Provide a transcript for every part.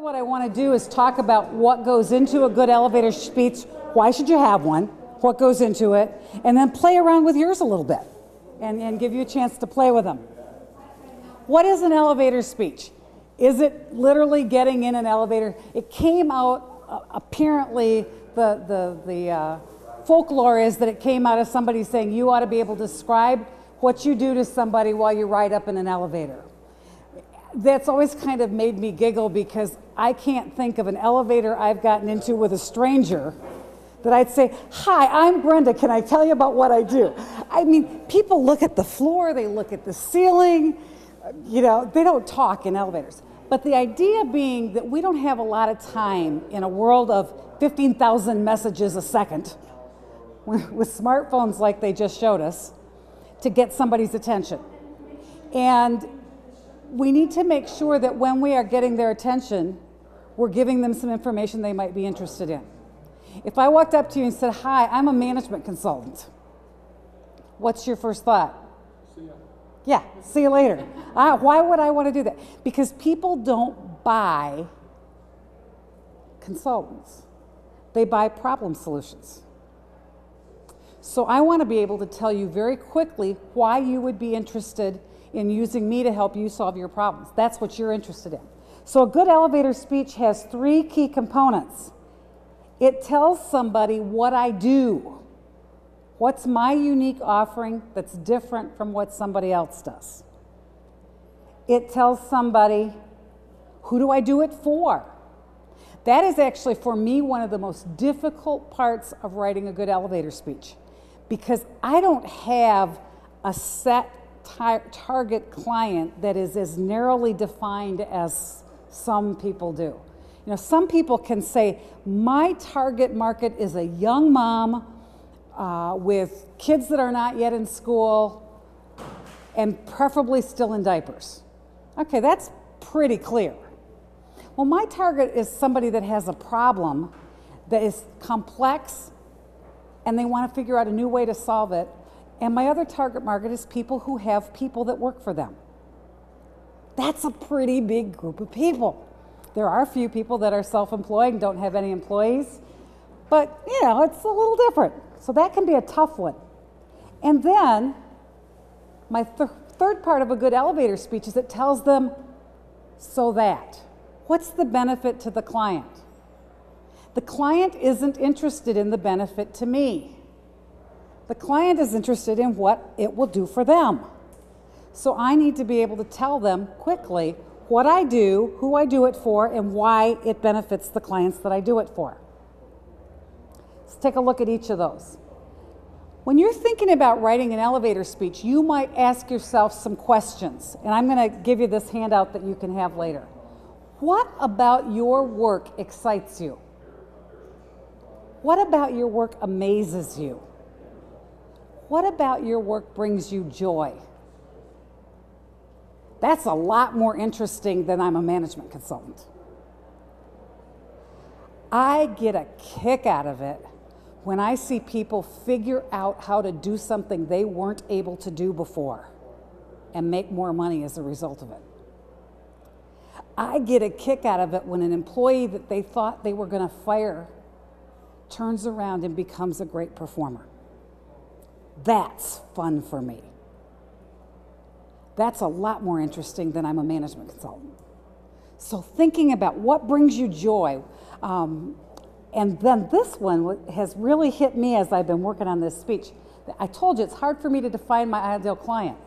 what I want to do is talk about what goes into a good elevator speech, why should you have one, what goes into it, and then play around with yours a little bit and give you a chance to play with them. What is an elevator speech? Is it literally getting in an elevator? It came out, apparently, the folklore is that it came out of somebody saying you ought to be able to describe what you do to somebody while you ride up in an elevator. That's always kind of made me giggle because I can't think of an elevator I've gotten into with a stranger that I'd say, "Hi, I'm Brenda, can I tell you about what I do?" I mean, people look at the floor, they look at the ceiling, you know, they don't talk in elevators. But the idea being that we don't have a lot of time in a world of 15,000 messages a second with smartphones like they just showed us to get somebody's attention. And we need to make sure that when we are getting their attention, we're giving them some information they might be interested in. If I walked up to you and said, "Hi, I'm a management consultant," what's your first thought? See ya. Yeah, see you later. Why would I want to do that? Because people don't buy consultants. They buy problem solutions. So I want to be able to tell you very quickly why you would be interested in using me to help you solve your problems. That's what you're interested in. So a good elevator speech has 3 key components. It tells somebody what I do. What's my unique offering that's different from what somebody else does? It tells somebody, who do I do it for? That is actually, for me, one of the most difficult parts of writing a good elevator speech, because I don't have a set target client that is as narrowly defined as some people do. You know, some people can say, my target market is a young mom with kids that are not yet in school and preferably still in diapers. Okay, that's pretty clear. Well, my target is somebody that has a problem that is complex and they want to figure out a new way to solve it. And my other target market is people who have people that work for them. That's a pretty big group of people. There are a few people that are self-employed and don't have any employees, but you know, it's a little different. So that can be a tough one. And then my third part of a good elevator speech is it tells them, so that. What's the benefit to the client? The client isn't interested in the benefit to me. The client is interested in what it will do for them. So I need to be able to tell them quickly what I do, who I do it for, and why it benefits the clients that I do it for. Let's take a look at each of those. When you're thinking about writing an elevator speech, you might ask yourself some questions, and I'm going to give you this handout that you can have later. What about your work excites you? What about your work amazes you? What about your work brings you joy? That's a lot more interesting than I'm a management consultant. I get a kick out of it when I see people figure out how to do something they weren't able to do before and make more money as a result of it. I get a kick out of it when an employee that they thought they were going to fire turns around and becomes a great performer. That's fun for me. That's a lot more interesting than I'm a management consultant. So thinking about what brings you joy, and then this one has really hit me as I've been working on this speech. I told you it's hard for me to define my ideal client.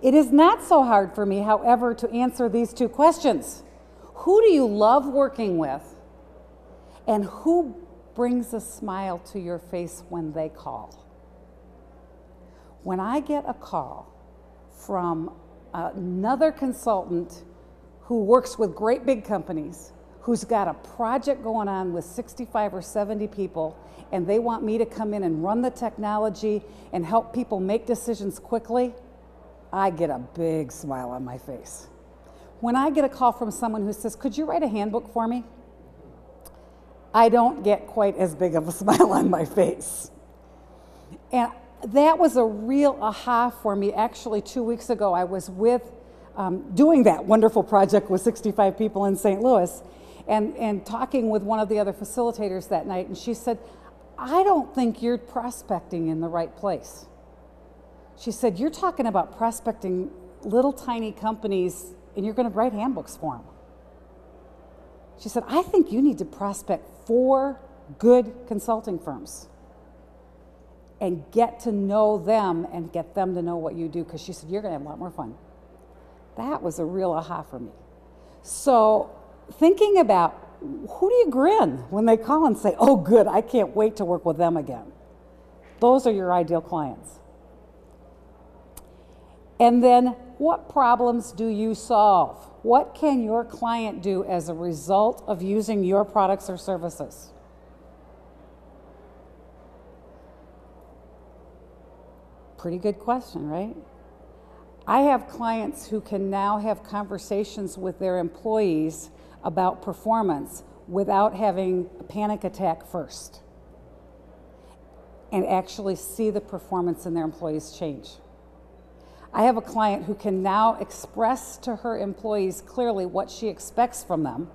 It is not so hard for me, however, to answer these 2 questions. Who do you love working with? And who brings a smile to your face when they call? When I get a call from another consultant who works with great big companies, who's got a project going on with 65 or 70 people, and they want me to come in and run the technology and help people make decisions quickly, I get a big smile on my face. When I get a call from someone who says, "Could you write a handbook for me?" I don't get quite as big of a smile on my face. And that was a real aha for me. Actually, 2 weeks ago, I was doing that wonderful project with 65 people in St. Louis, and talking with one of the other facilitators that night, and she said, I don't think you're prospecting in the right place. She said, you're talking about prospecting little tiny companies and you're going to write handbooks for them. She said, I think you need to prospect for good consulting firms and get to know them and get them to know what you do, because she said, you're going to have a lot more fun. That was a real aha for me. So thinking about, who do you grin when they call and say, oh good, I can't wait to work with them again? Those are your ideal clients. And then, what problems do you solve? What can your client do as a result of using your products or services? Pretty good question, right? I have clients who can now have conversations with their employees about performance without having a panic attack first, and actually see the performance in their employees change. I have a client who can now express to her employees clearly what she expects from them,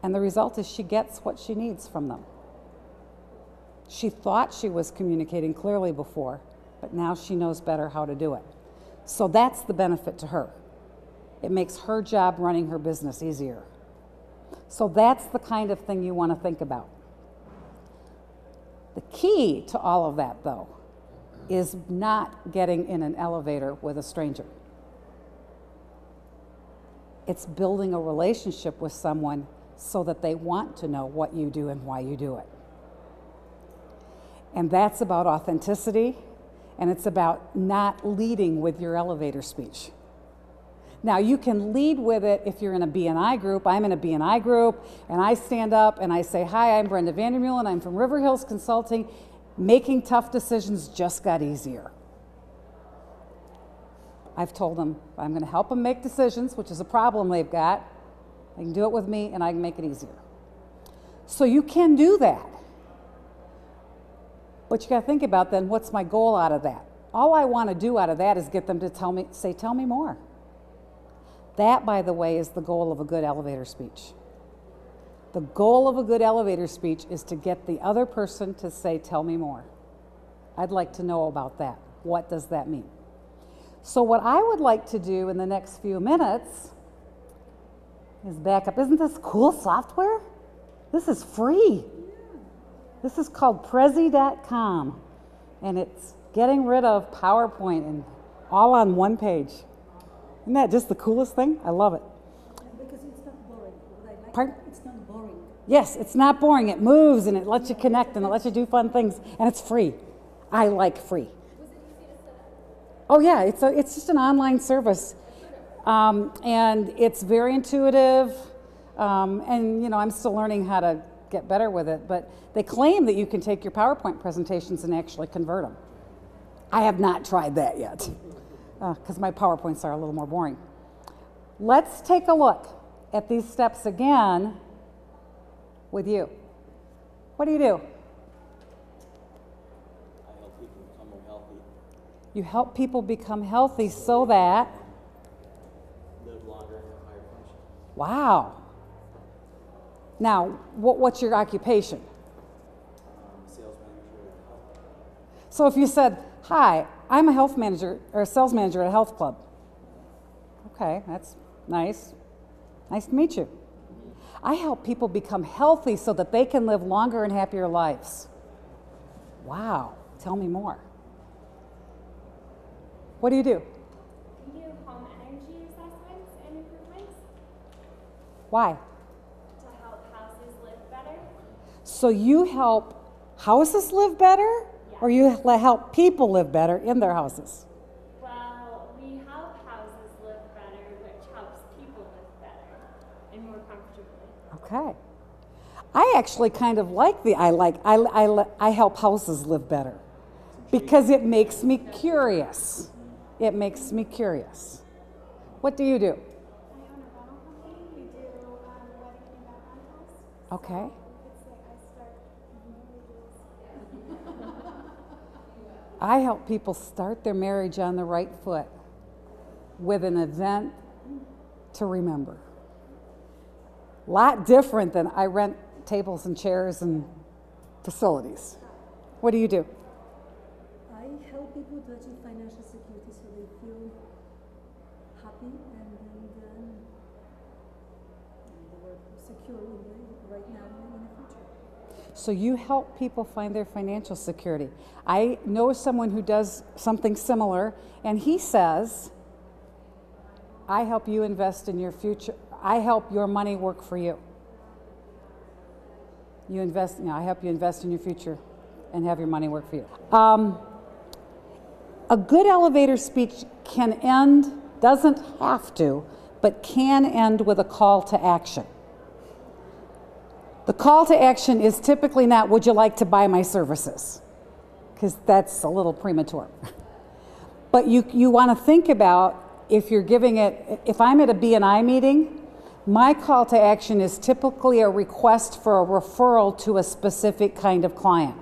and the result is she gets what she needs from them. She thought she was communicating clearly before, but now she knows better how to do it. So that's the benefit to her. It makes her job running her business easier. So that's the kind of thing you want to think about. The key to all of that, though, is not getting in an elevator with a stranger. It's building a relationship with someone so that they want to know what you do and why you do it. And that's about authenticity, and it's about not leading with your elevator speech. Now, you can lead with it if you're in a B&I group. I'm in a B&I group, and I stand up and I say, hi, I'm Brenda Vandermeulen, and I'm from River Hills Consulting. Making tough decisions just got easier. I've told them I'm going to help them make decisions, which is a problem they've got. They can do it with me, and I can make it easier. So you can do that. But you got to think about then, what's my goal out of that? All I want to do out of that is get them to tell me more. That, by the way, is the goal of a good elevator speech. The goal of a good elevator speech is to get the other person to say, tell me more. I'd like to know about that. What does that mean? So what I would like to do in the next few minutes is back up. Isn't this cool software? This is free. This is called Prezi.com, and it's getting rid of PowerPoint and all on one page. Isn't that just the coolest thing? I love it. Because it's not boring. What I like, Pardon? it's not boring. Yes, it's not boring. It moves and it lets you connect and it lets you do fun things, and it's free. I like free. Was it easy to set up? Oh yeah, it's just an online service, and it's very intuitive. And you know, I'm still learning how to get better with it. But they claim that you can take your PowerPoint presentations and actually convert them. I have not tried that yet, because my PowerPoints are a little more boring. Let's take a look at these steps again with you. What do? I help people become more healthy. You help people become healthy so that... Live longer and have higher function. Wow. Now, what's your occupation? Sales manager at a health club. So if you said, hi, I'm a health manager or a sales manager at a health club. Okay, that's nice. Nice to meet you. I help people become healthy so that they can live longer and happier lives. Wow, tell me more. What do you do? We do home energy assessments and improvements Why? to help houses live better. So you help houses live better, or you help people live better in their houses? Well, we help houses live better, which helps people live better and more comfortably. Okay. I actually kind of like I help houses live better because it makes me curious. It makes me curious. What do you do? I own a rental company. We do wedding and event rentals. Okay. It's like I start marriages. I help people start their marriage on the right foot with an event to remember. Lot different than I rent tables and chairs and facilities. What do you do? I help people to achieve financial security so they feel happy and they were secure right now and in the future. So you help people find their financial security. I know someone who does something similar, and he says, I help you invest in your future. I help your money work for you. You invest, I help you invest in your future and have your money work for you. A good elevator speech can end, doesn't have to, but can end with a call to action. The call to action is typically not, would you like to buy my services? Because that's a little premature. But you want to think about, if you're giving it, if I'm at a B&I meeting, my call to action is typically a request for a referral to a specific kind of client.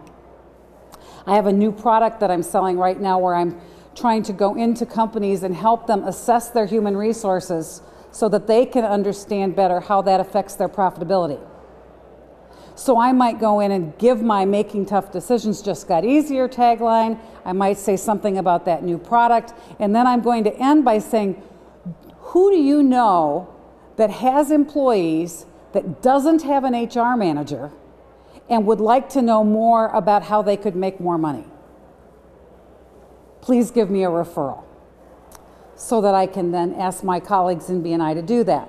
I have a new product that I'm selling right now where I'm trying to go into companies and help them assess their human resources so that they can understand better how that affects their profitability. So I might go in and give my Making Tough Decisions Just Got Easier tagline. I might say something about that new product. And then I'm going to end by saying, who do you know that has employees that doesn't have an HR manager and would like to know more about how they could make more money? Please give me a referral so that I can then ask my colleagues in B&I to do that.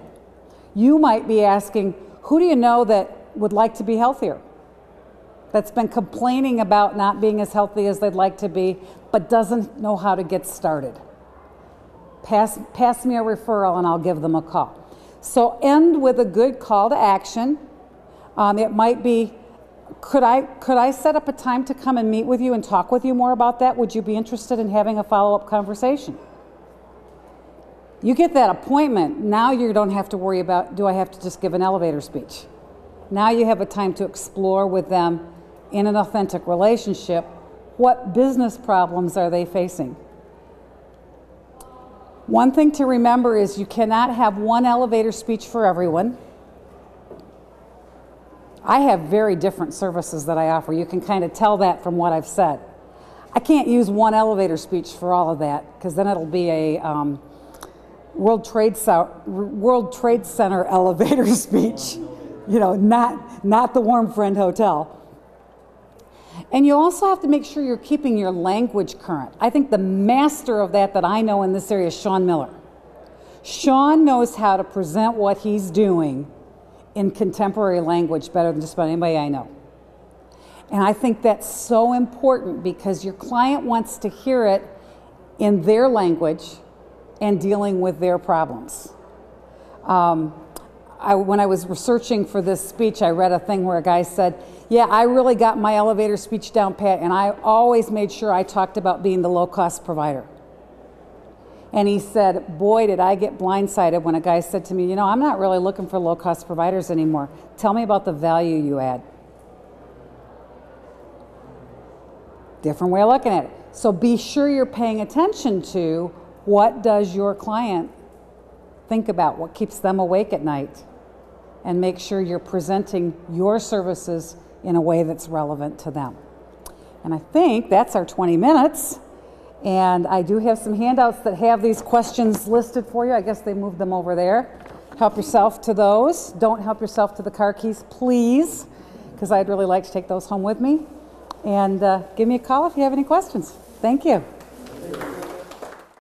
You might be asking, who do you know that would like to be healthier, that's been complaining about not being as healthy as they'd like to be, but doesn't know how to get started? Pass me a referral and I'll give them a call. So end with a good call to action. It might be, could I set up a time to come and meet with you and talk with you more about that? Would you be interested in having a follow-up conversation? You get that appointment, now you don't have to worry about, do I have to just give an elevator speech? Now you have a time to explore with them in an authentic relationship, what business problems are they facing? One thing to remember is you cannot have one elevator speech for everyone. I have very different services that I offer. You can kind of tell that from what I've said. I can't use one elevator speech for all of that, because then it'll be a World Trade Center elevator speech. You know, not the Warm Friend Hotel. And you also have to make sure you're keeping your language current. I think the master of that I know in this area is Sean Miller. Sean knows how to present what he's doing in contemporary language better than just about anybody I know. And I think that's so important because your client wants to hear it in their language and dealing with their problems. When I was researching for this speech, I read a thing where a guy said, yeah, I really got my elevator speech down pat, and I always made sure I talked about being the low-cost provider. And he said, boy, did I get blindsided when a guy said to me, you know, I'm not really looking for low-cost providers anymore. Tell me about the value you add. Different way of looking at it. So be sure you're paying attention to what does your client think about, what keeps them awake at night, and make sure you're presenting your services in a way that's relevant to them. And I think that's our 20 minutes. And I do have some handouts that have these questions listed for you. I guess they moved them over there. Help yourself to those. Don't help yourself to the car keys, please, because I'd really like to take those home with me. And give me a call if you have any questions. Thank you.